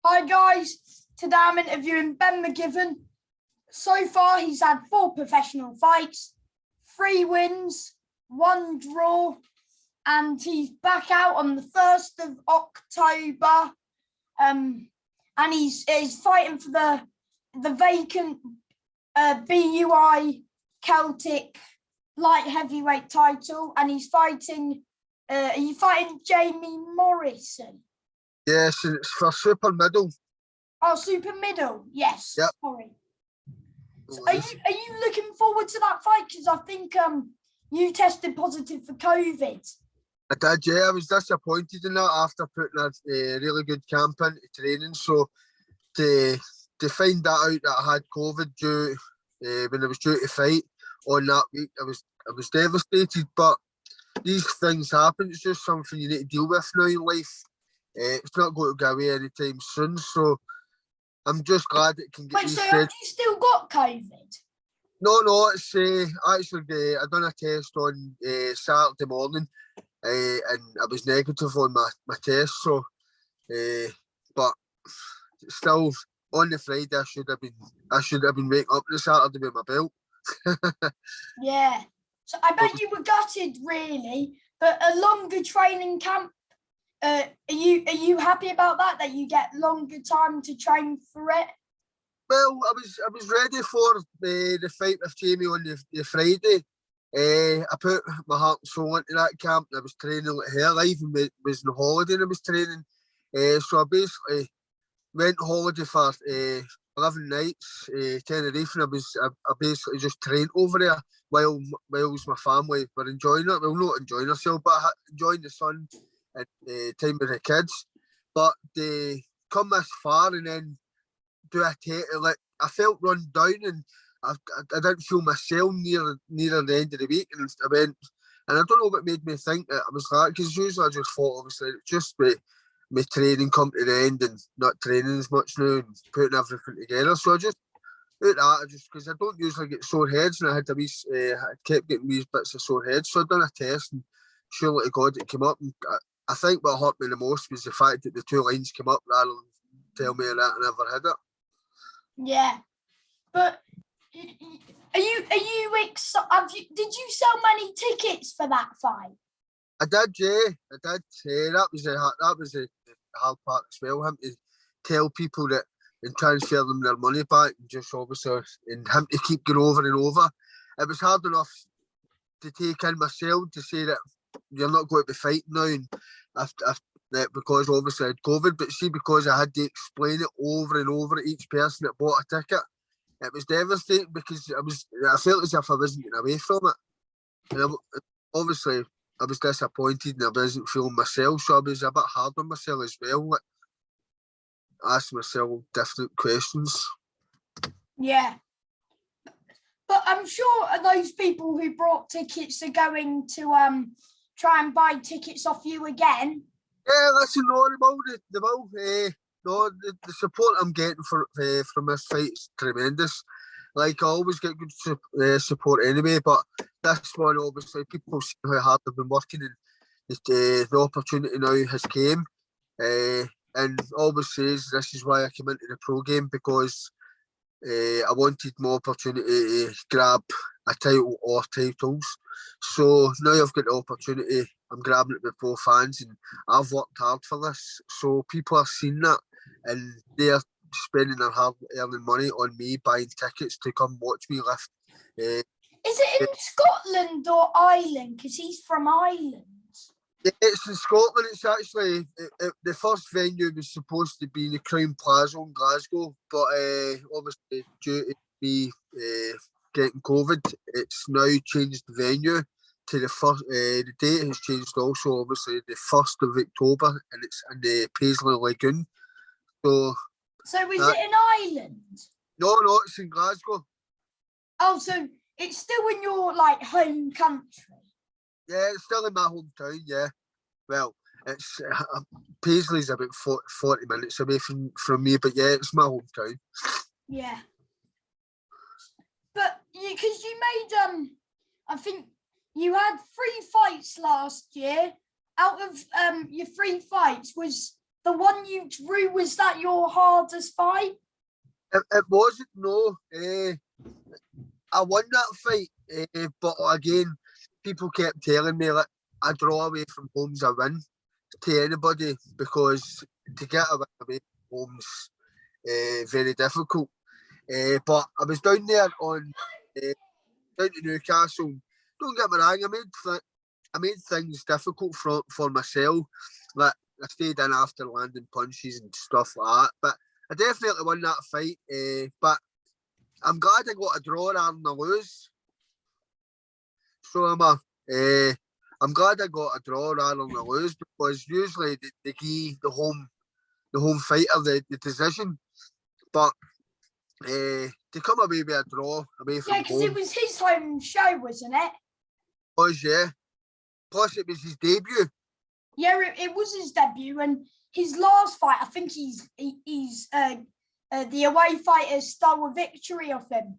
Hi guys, today I'm interviewing Ben Mcgivven. So far he's had 4 professional fights, 3 wins, 1 draw, and he's back out on the 1st of October. And he's fighting for the vacant BUI Celtic light heavyweight title, and he's fighting Jamie Morrison. Yes, it's for super middle. Oh, super middle. Yes. Yep. Sorry. So are you looking forward to that fight? Because I think you tested positive for COVID. I did, yeah. I was disappointed in that after putting a really good camp into training. So to find that out that I had COVID due when I was due to fight on that week, I was devastated. But these things happen. It's just something you need to deal with now in life. It's not going to go away anytime soon. So I'm just glad it can get. Wait, so have you still got COVID? No, it's actually I done a test on Saturday morning, and I was negative on my test. So, but still on the Friday I should have been waking up on the Saturday with my belt. Yeah. So I bet you were gutted, really. But a longer training camp. Are you happy about that? That you get longer time to train for it? Well, I was ready for the fight with Jamie on the Friday. I put my heart and soul into that camp, and I was training like hell. I even was on holiday and I was training. So I basically went on holiday for 11 nights, Tenerife, and I basically just trained over there while my family were enjoying it. Well, not enjoying themselves, but enjoying the sun and time with the kids. But they come this far and then do a take, like I felt run down, and I didn't feel myself near the end of the week, and I went, and I don't know what made me think that I was like, because usually I just thought obviously just my training come to the end and not training as much now and putting everything together. So I just because I don't usually get sore heads, and I kept getting these bits of sore heads. So I done a test, and surely to God it came up. And I think what hurt me the most was the fact that the 2 lines came up rather than tell me that I never had it. Yeah, but are you excited? Did you sell many tickets for that fight? I did, yeah. I did. That was the hard part as well. Him to tell people that and transfer them their money back, and just obviously, and him to keep going over and over. It was hard enough to take in myself to say that you're not going to be fighting now, and because obviously I had COVID, but see, because I had to explain it over and over to each person that bought a ticket, it was devastating because I felt as if I wasn't getting away from it. And obviously I was disappointed and I wasn't feeling myself, so I was a bit hard on myself as well. Like, ask myself different questions. Yeah. But I'm sure those people who brought tickets are going to try and buy tickets off you again. Yeah, listen, no, the support I'm getting from this fight is tremendous. Like, I always get good support anyway, but this one, obviously, people see how hard I've been working, and the opportunity now has came. And obviously, this is why I came into the pro game, because I wanted more opportunity to grab a title or titles. So now I've got the opportunity, I'm grabbing it with both hands, and I've worked hard for this. So people are seeing that, and they're spending their hard-earning money on me, buying tickets to come watch me lift. Is it in Scotland or Ireland? Because he's from Ireland. It's in Scotland. It's actually the first venue was supposed to be in the Crown Plaza in Glasgow, but obviously due to me getting COVID, it's now changed the venue to the first. The date has changed also, obviously the 1st of October, and it's in the Paisley Lagoon. So is it in Ireland? No, it's in Glasgow. Oh, so it's still in your home country. Yeah, it's still in my hometown, yeah. Well, it's Paisley's about 40 minutes away from me, but yeah, it's my hometown. Yeah. But because you made, I think you had 3 fights last year. Out of your 3 fights, was the one you drew, was that your hardest fight? It wasn't, no. I won that fight, but again, people kept telling me that I draw away from home's a win to anybody, because to get a win away from home's very difficult. But I was down there on down to Newcastle. Don't get me wrong, I made things difficult for myself. Like, I stayed in after landing punches and stuff like that. But I definitely won that fight. But I'm glad I got a draw rather than a lose. So I'm glad I got a draw rather than a lose, because usually they give the home fighter the decision. But to come away with a draw away from Yeah, because it home was his home show, wasn't it? was, yeah. Plus, it was his debut. Yeah, it was his debut, and his last fight, I think he's the away fighter stole a victory off him.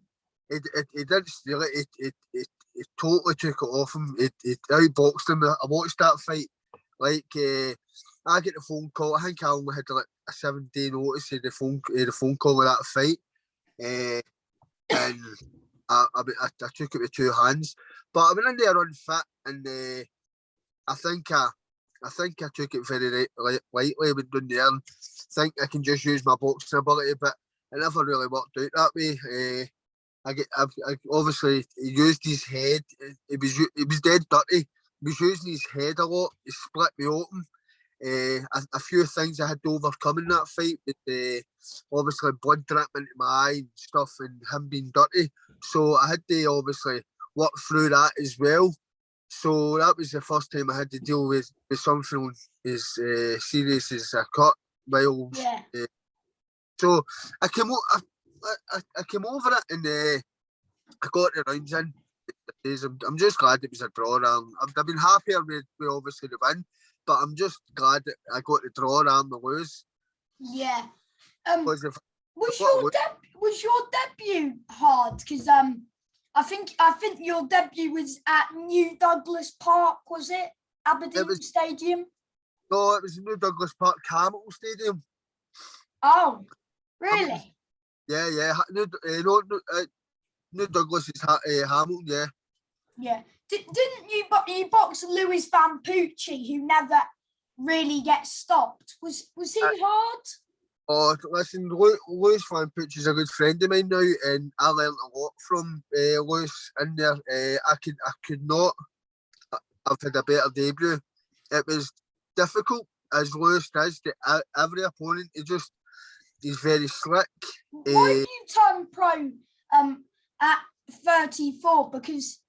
It didn't steal it. It totally took it off him. It outboxed him. I watched that fight. Like, I get the phone call. I think I only had like a 7-day notice of the phone call of that fight. And I took it with two hands. But I went in there unfit, and I think I took it very lightly. Went down there and think I can just use my boxing ability, but it never really worked out that way. I obviously he used his head. It was dead dirty. He was using his head a lot. He split me open. A few things I had to overcome in that fight, with obviously blood dripping into my eye and stuff, and him being dirty. So I had to obviously work through that as well. So that was the first time I had to deal with something as serious as a cut. Yeah. So I came over it, and I got the rounds in. I'm just glad it was a draw. I've been happier with obviously the win, but I'm just glad that I got the draw and the lose. Yeah. Was your debut hard? Because I think your debut was at New Douglas Park, was it? Aberdeen Stadium? No, it was New Douglas Park, Hamilton Stadium. Oh, really? Yeah. New Douglas is Hamilton, yeah. Yeah. Didn't you box Louis Van Pucci, who never really gets stopped? Was he hard? Oh, listen, Lewis Van Pucci is a good friend of mine now, and I learned a lot from Lewis in there. I could not have had a better debut. It was difficult, as Lewis does, to every opponent. He's very slick. Why have you turned pro at 34? Because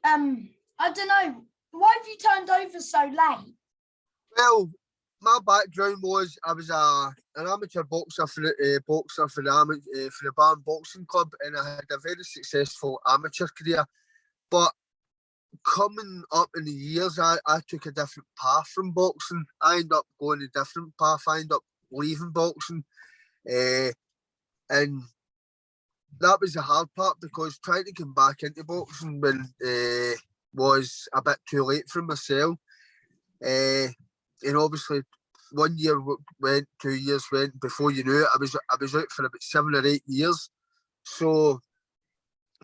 I don't know. Why have you turned over so late? Well, my background was I was an amateur boxer for the Barn Boxing Club, and I had a very successful amateur career. But coming up in the years, I took a different path from boxing. I ended up going a different path. I ended up leaving boxing, and that was the hard part, because trying to come back into boxing when was a bit too late for myself. And obviously 1 year went, 2 years went, before you knew it, I was out for about 7 or 8 years. So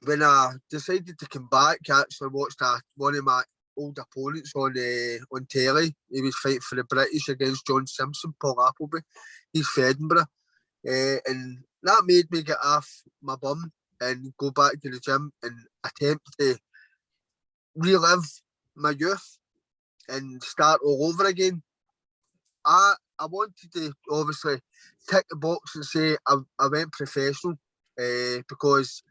when I decided to come back, I actually watched one of my old opponents on telly. He was fighting for the British against John Simpson, Paul Appleby. He's from Edinburgh. And that made me get off my bum and go back to the gym and attempt to relive my youth and start all over again. I wanted to obviously tick the box and say I went professional, because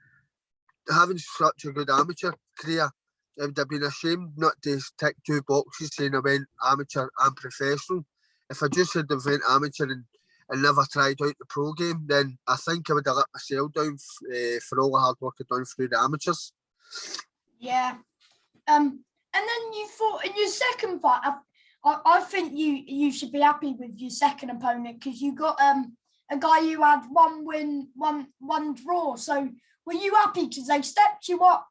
having such a good amateur career, it would have been a shame not to tick two boxes saying I went amateur and professional. If I just had went amateur and never tried out the pro game, then I think I would have let myself down for all the hard work I'd done through the amateurs. Yeah. And then you fought in your second fight. I think you should be happy with your second opponent, because you got a guy who had one win, one draw. So were you happy because they stepped you up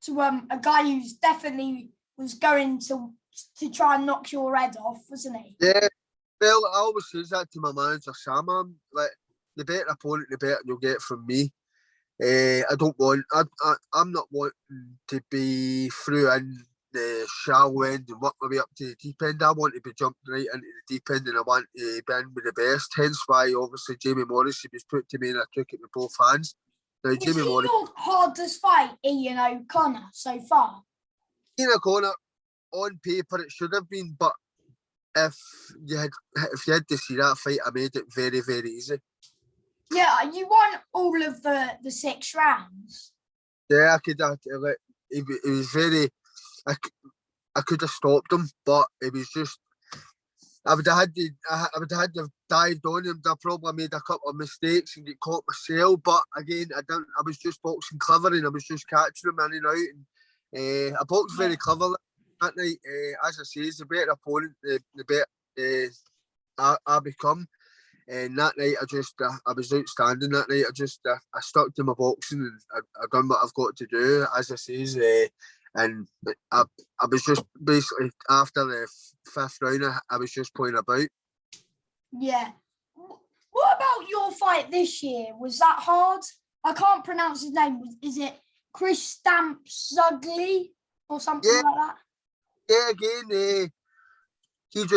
to a guy who's definitely was going to try and knock your head off, wasn't he? Yeah, Well, I always say that to my manager, Sam. Like, the better opponent, the better you'll get from me. I'm not wanting to be through in the shallow end and work my way up to the deep end. I want to be jumped right into the deep end and I want to be in with the best. Hence why, obviously, Jamie Morrissey was put to me and I took it with both hands. Now, Was Jamie he Morrissey, your hardest fight, Ian O'Connor, so far? in a corner, on paper, it should have been, but if you had to see that fight, I made it very, very easy. Yeah, you won all of the 6 rounds. Yeah, I could have, it was very, I could have stopped him, but it was just, I would have had to have dived on him. I probably made a couple of mistakes and get caught myself, but again, I was just boxing clever and I was just catching him in and out. And I boxed very clever that night. As I say, the better opponent, the better I become. And that night, I was outstanding that night. I stuck to my boxing and I done what I've got to do, as I says. And I was just basically, after the 5th round, I was just playing about. Yeah. What about your fight this year? Was that hard? I can't pronounce his name. Is it Chris Stampzugli or something like that? Yeah, again, he was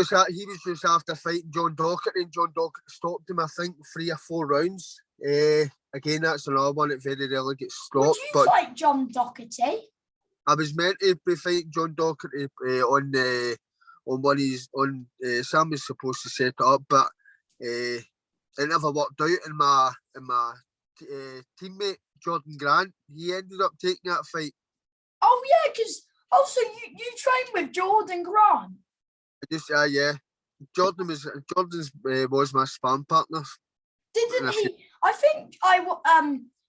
just after fighting John Docherty, and John Docherty stopped him, I think, 3 or 4 rounds. Again, that's another one that very rarely gets stopped. Would you fight John Docherty? I was meant to be fighting John Docherty Sam was supposed to set it up, but it never worked out. And my teammate Jordan Grant, he ended up taking that fight. Oh yeah, because also you trained with Jordan Grant. Yeah. Jordan's was my sparring partner. Didn't he? I think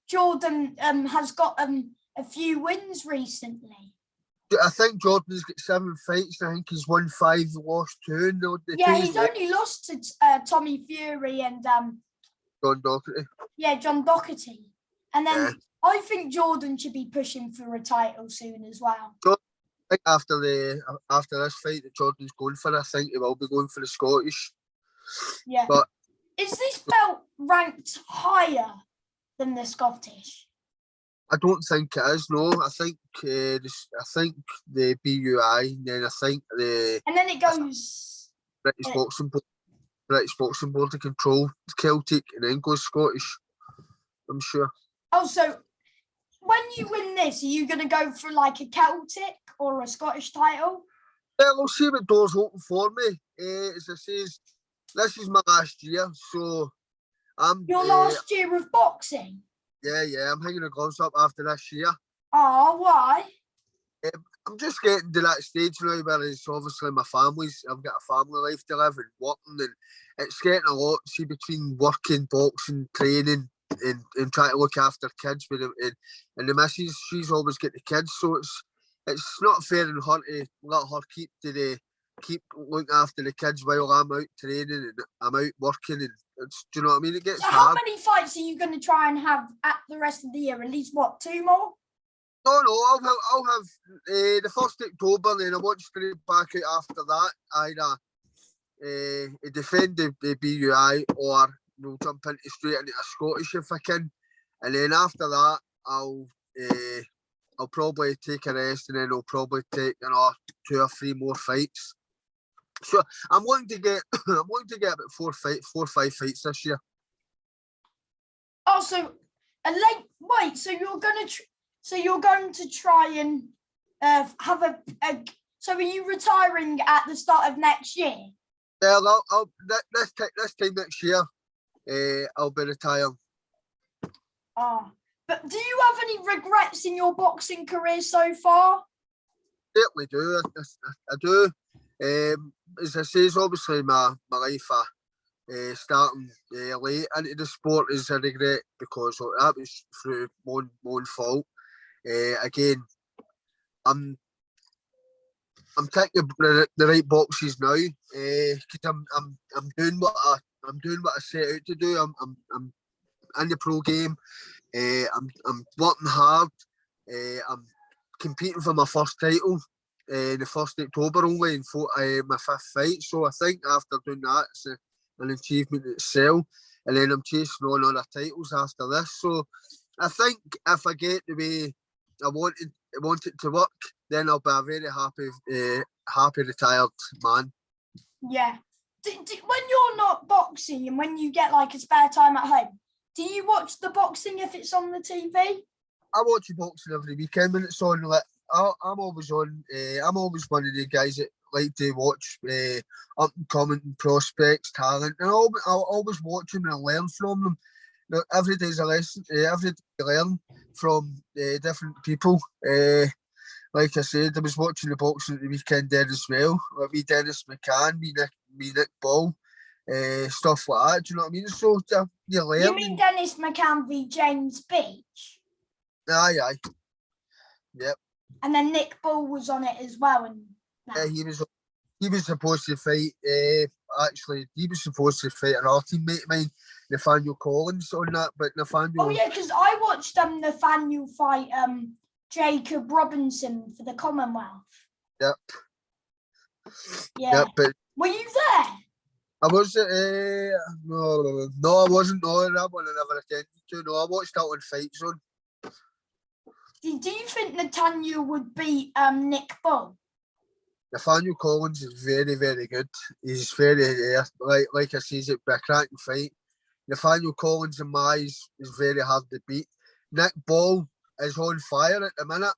Jordan has got a few wins recently. I think Jordan's got 7 fights. I think he's won 5, lost 2. Yeah, he's only lost to Tommy Fury and John Docherty. Yeah, John Docherty. And then I think Jordan should be pushing for a title soon as well. After this fight that Jordan's going for, I think he will be going for the Scottish. Yeah. But is this belt ranked higher than the Scottish? I don't think it is. No, I think the BUI, and then I think and then it goes British Boxing Board to control Celtic, and then goes Scottish. I'm sure. Oh, so when you win this, are you going to go for like a Celtic or a Scottish title? Yeah, we'll see what doors open for me. As I says, this is my last year, so your last year of boxing. Yeah, I'm hanging the gloves up after this year. Oh, why? I'm just getting to that stage now where it's obviously I've got a family life to live and working, and it's getting a lot, see, between working, boxing, training, and trying to look after kids. And the missus, she's always got the kids, so it's not fair in her to let her keep looking after the kids while I'm out training and I'm out working, and do you know what I mean? It gets so hard. How many fights are you going to try and have at the rest of the year? At least what, 2 more? No, I'll have the 1st October, and then I want to straight back out after that. Either defend the BUI, or we'll jump straight into a Scottish if I can, and then after that I'll probably take a rest, and then I'll probably take 2 or 3 more fights. So I'm wanting to get about 4 or 5 fights this year. Oh, so so you're going to try and have a. So are you retiring at the start of next year? Yeah, this time next year, I'll be retiring. Oh, but do you have any regrets in your boxing career so far? Certainly do. I do. As I say, obviously my life starting late into the sport is a regret, because that was through my own fault. Again, I'm ticking the right boxes now, because I'm doing what I set out to do. I'm in the pro game. I'm working hard. I'm competing for my first title. the 1st October only, and my 5th fight. So I think after doing that, it's an achievement itself. And then I'm chasing on other titles after this. So I think if I get the way I want it to work, then I'll be a very happy retired man. Yeah. When you're not boxing and when you get like a spare time at home, do you watch the boxing if it's on the TV? I watch boxing every weekend when it's on. Like, I'm always on. I'm always one of the guys that like to watch up and coming prospects, talent, and I'll always watch them and learn from them. Every day's a lesson. Every day you learn from different people. Like I said, I was watching the boxing at the weekend there as well. Like me, Dennis McCann, me Nick Ball, stuff like that. Do you know what I mean? So you learn. You mean Dennis McCann v James Beach? Aye. Yep. And then Nick Ball was on it as well. And yeah, he was supposed to fight. Actually, he was supposed to fight an old teammate of mine, Nathaniel Collins, on that. But Nathaniel. Oh yeah, because I watched Nathaniel fight Jacob Robinson for the Commonwealth. Yep. Yeah. Yep, but were you there? I was. No, I wasn't. No, that one I never attended to. No, I watched that on Fight Zone. Do you think Nathaniel would beat Nick Bull? Nathaniel Collins is very, very good. He's very, like I said, it'd be a cracking fight. Nathaniel Collins in my eyes is very hard to beat. Nick Ball is on fire at the minute.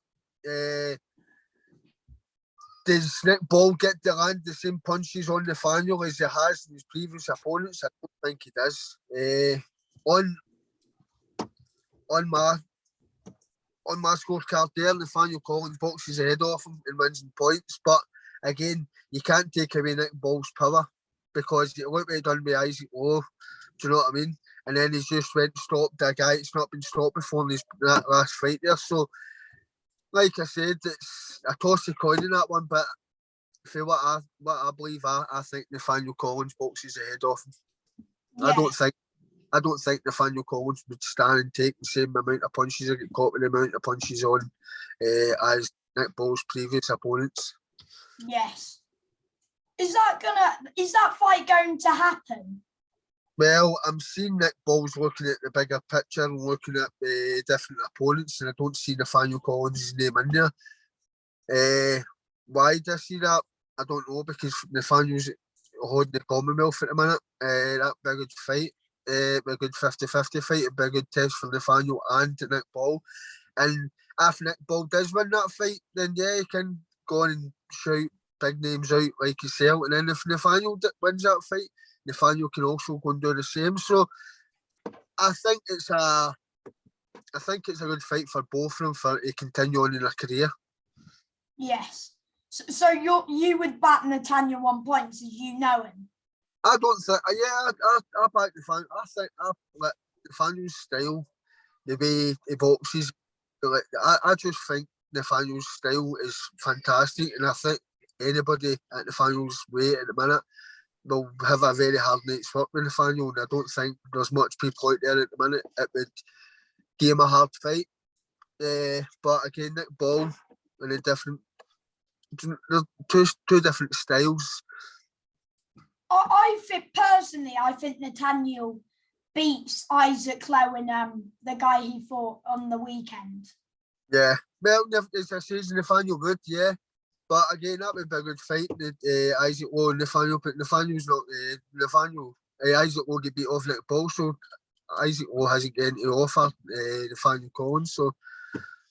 Does Nick Ball get to land the same punches on Nathaniel as he has in his previous opponents? I don't think he does. On my scorecard there, Nathaniel Collins boxes ahead of him and wins in points. But again, you can't take away Nick Ball's power because look what he done with Isaac Lowe. Do you know what I mean? And then he's just went and stopped a guy that's not been stopped before in that last fight there. So, like I said, it's a toss of coin in that one. But for what I believe, I think Nathaniel Collins boxes ahead of him. Yeah. I don't think Nathaniel Collins would stand and take the same amount of punches or get caught with the amount of punches on as Nick Ball's previous opponents. Yes. Is that fight going to happen? Well, I'm seeing Nick Ball's looking at the bigger picture and looking at different opponents, and I don't see Nathaniel Collins' name in there. Why do I see that? I don't know, because Nathaniel's holding the Commonwealth at the minute. That'd be a good fight. A good 50-50 fight, a big good test for Nathaniel and Nick Ball. And if Nick Ball does win that fight, then yeah, he can go on and shout big names out like himself. And then if Nathaniel wins that fight, Nathaniel can also go and do the same. So I think it's a good fight for both of them for to continue on in their career. Yes. So you would back Nathaniel on points as you know him. I don't think. Yeah, I back Nathaniel. I think I like Nathaniel's style, the way he boxes. Like I just think Nathaniel's style is fantastic, and I think anybody at Nathaniel's weight at the minute will have a very hard night's work with Nathaniel, and I don't think there's much people out there at the minute that would give him a hard fight. But again, Nick Ball and a different, two different styles. I think Nathaniel beats Isaac Lowe and the guy he fought on the weekend. Yeah, well, as I say, Nathaniel would, yeah. But again, that would be a good fight, Isaac Lowe and Nathaniel. But Nathaniel's not, Isaac Lowe get beat off Nick Ball, so Isaac Lowe hasn't got anything to offer Nathaniel Collins, so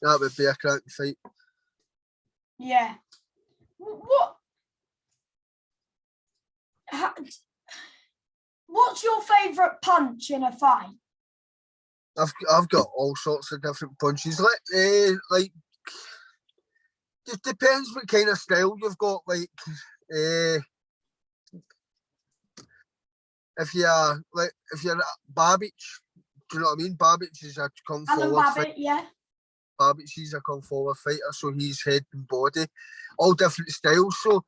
that would be a cracking fight. Yeah. What's your favourite punch in a fight? I've got all sorts of different punches. Like just depends what kind of style you've got. Like if you're Babic, do you know what I mean? Babic is a come forward fighter. Yeah. Babic, he's a come forward fighter, so he's head and body, all different styles. So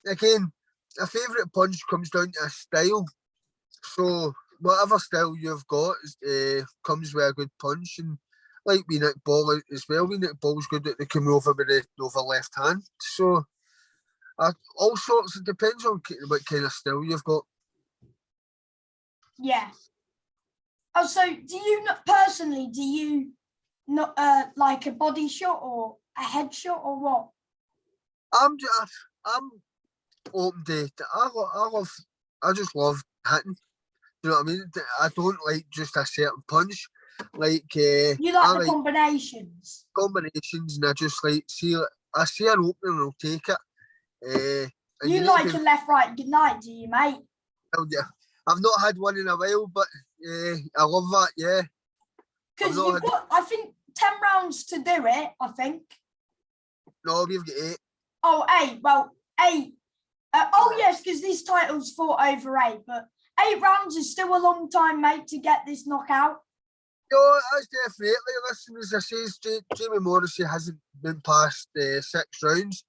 again, a favourite punch comes down to a style. So whatever style you've got comes with a good punch, and like we Nick Ball as well. We Nick Ball's good at the come over with the over left hand. So all sorts. It depends on what kind of skill you've got. Yeah. Oh, so do you not personally? Do you not like a body shot or a head shot or what? I'm open to. I just love hitting. You know what I mean? I don't like just a certain punch. Like You like I the like combinations. combinations, and I just like I see an opening and I'll take it. And You you need to like be. a left right good night, do you, mate? Well, yeah, I've not had one in a while, but I love that. Yeah, I've Because not you've had. got, I think, 10 rounds to do it, I think. No, we've got 8. Oh, 8. Well, 8. Oh, yes, because this title's fought over 8, but 8 rounds is still a long time, mate, to get this knockout. No, that's definitely. Listen, as I say, Jamie Morrissey hasn't been past 6 rounds.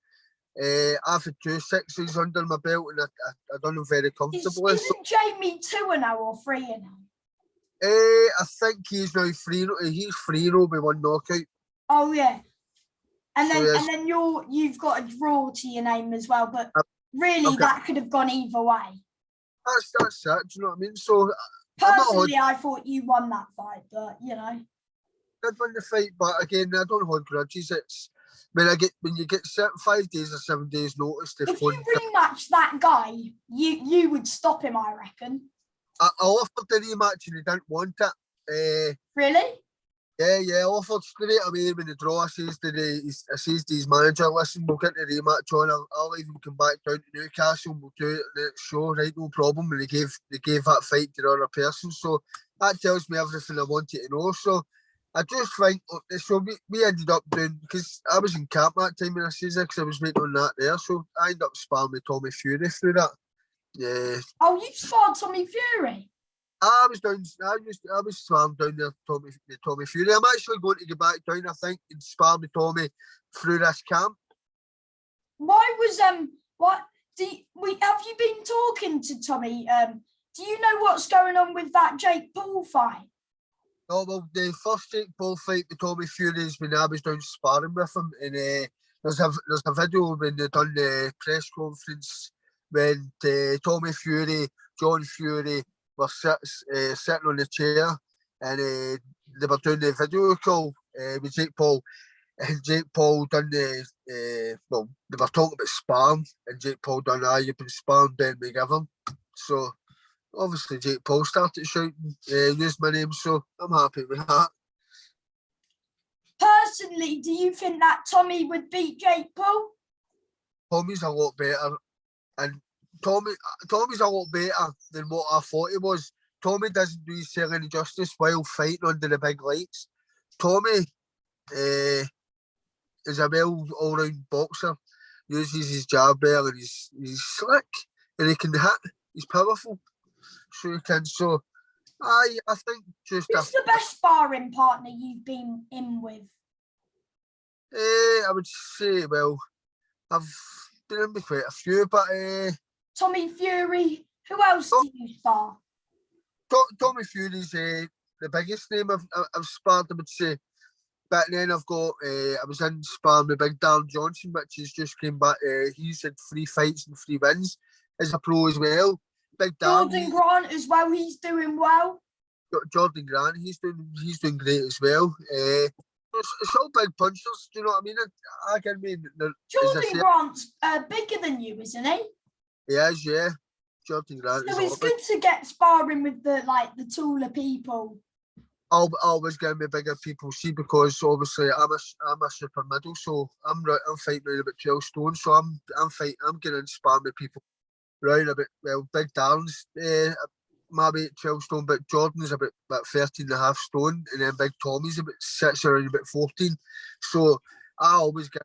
I've had 2 sixes under my belt, and I done them very comfortably. Isn't Jamie 2-0 or 3-0? I think he's now 3. He's 3-0 with 1 knockout. Oh, yeah. And So then you've got a draw to your name as well, but really okay. that could have gone either way. That's it. Do you know what I mean? So Personally, I thought you won that fight, but you know. I did win the fight, but again, I don't hold grudges. It's when you get 5 days or 7 days notice. If you rematch that guy, you would stop him, I reckon. I offered the rematch and he didn't want it. Really? Yeah, I offered straight away when the draw. I says to his manager, listen, we'll get the rematch on. I'll even come back down to Newcastle and we'll do it in the show, right? No problem. And they gave that fight to the other person. So that tells me everything I wanted to know. So I just think, so we ended up doing, because I was in camp that time when I says that, because I was waiting on that there. So I ended up sparring with Tommy Fury through that. Yeah. Oh, you sparred Tommy Fury? I was slammed down there, Tommy Fury. I'm actually going to get back down, I think, and spar with Tommy through this camp. Why was what have you been talking to Tommy? Do you know what's going on with that Jake Paul fight? No, well, the first Jake Paul fight with Tommy Fury is when I was down sparring with him, and there's a video when they done the press conference when Tommy Fury, John Fury were sitting on the chair, and they were doing the video call with Jake Paul, and Jake Paul done they were talking about sparring, and Jake Paul done, you've been sparring Ben Mcgivven. So obviously Jake Paul started shouting, used my name, so I'm happy with that. Personally, do you think that Tommy would beat Jake Paul? Tommy's a lot better, and Tommy's a lot better than what I thought he was. Tommy doesn't do himself any justice while fighting under the big lights. Tommy is a all-round boxer. Uses his jab well, and he's slick, and he can hit. He's powerful, so he can. So I think just who's the best sparring partner you've been in with? I would say, well, I've been in with quite a few, but Tommy Fury. Who else do you spar? Tommy Fury's the biggest name I've sparred, I would say. But then I've got, I was in sparring with Big Dan Johnson, which has just came back. He's had 3 fights and 3 wins as a pro as well. Big Dan. Jordan Grant as well, he's doing well. Jordan Grant, he's doing great as well. It's all big punchers, do you know what I mean? I can mean. Jordan Grant's bigger than you, isn't he? He is, yeah. Jordan Grant. So it's good to get sparring with the taller people. Always going to be bigger people, see, because obviously I'm a super middle, so I'm fighting around about 12 stone, so I'm getting sparring with people round about, well, Big Darren's maybe at 12 stone, but Jordan's about 13 and a half stone, and then Big Tommy's sits around about 14. So I always get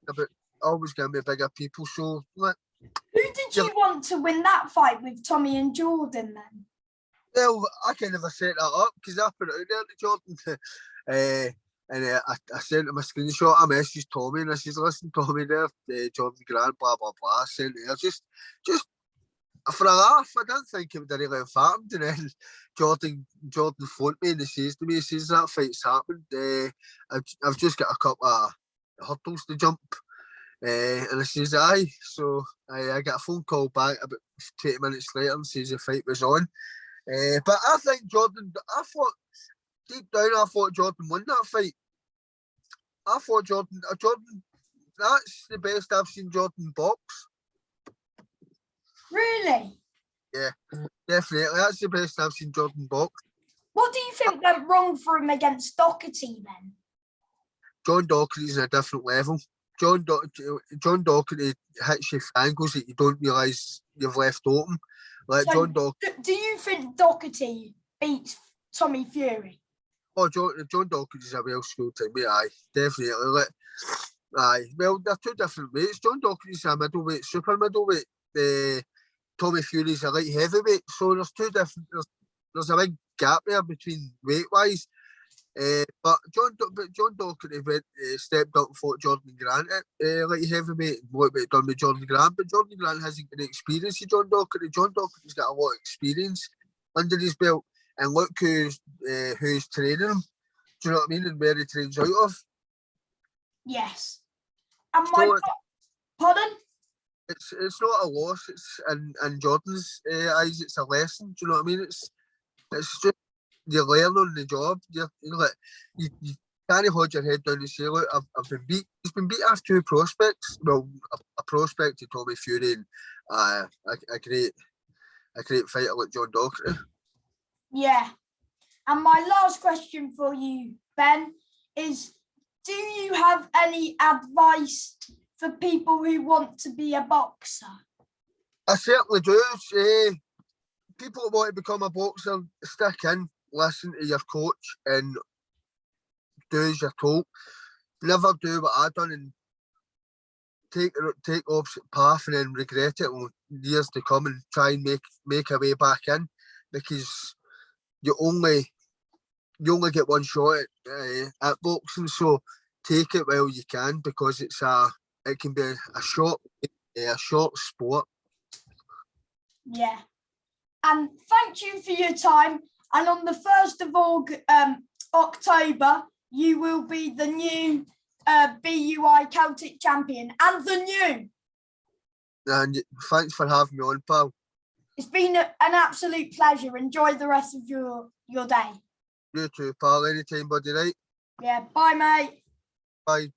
me bigger people. So who did you want to win that fight with, Tommy and Jordan then? Well, I kind of set that up because I put it out there to Jordan. And I sent him a screenshot. I messaged Tommy and I said, listen, Tommy there, Jordan Grant, blah, blah, blah. I sent it. Just For a laugh, I didn't think it would really have happened. And then Jordan phoned me and he says to me, he says that fight's happened. I've just got a couple of hurdles to jump. And I says, aye. So I got a phone call back about 20 minutes later and says the fight was on. But I think Jordan, deep down, I thought Jordan won that fight. I thought Jordan, that's the best I've seen Jordan box. Really? Yeah, definitely. That's the best I've seen Jordan box. What do you think went wrong for him against Doherty then? John Doherty's on a different level. John Doherty hits you for angles that you don't realise you've left open. Like So John Doherty. Do you think Doherty beats Tommy Fury? Oh, John Doherty's a well-schooled team, mate, aye, definitely. Aye, well, they're two different weights. John Doherty's a middleweight, super middleweight. Tommy Fury's a light heavyweight. So there's two different. There's a big gap there between weight-wise. But John Doherty stepped up and fought Jordan Grant at light heavyweight. What he done with Jordan Grant, but Jordan Grant hasn't got the experience of John Doherty. John Doherty's got a lot of experience under his belt, and look who's training him. Do you know what I mean? And where he trains out of. Yes. And So pardon? It's not a loss. It's in Jordan's eyes. It's a lesson. Do you know what I mean? It's just you learn on the job. You can't hold your head down and say, look, I've been beat. He's been beat off two prospects. Well, a prospect to Tommy Fury and a great fighter like John Doherty. Yeah. And my last question for you, Ben, is do you have any advice for people who want to be a boxer? I certainly do. People that want to become a boxer, stick in, listen to your coach and do as you're told. Never do what I done and take opposite path and then regret it in years to come and try and make a way back in, because you only get one shot at boxing. So take it while you can, because it can be a short sport. Yeah. And thank you for your time. And on the 1st of October, you will be the new BUI Celtic champion and the new. And thanks for having me on, pal. It's been an absolute pleasure. Enjoy the rest of your day. You too, pal. Anytime, buddy, right? Yeah. Bye, mate. Bye.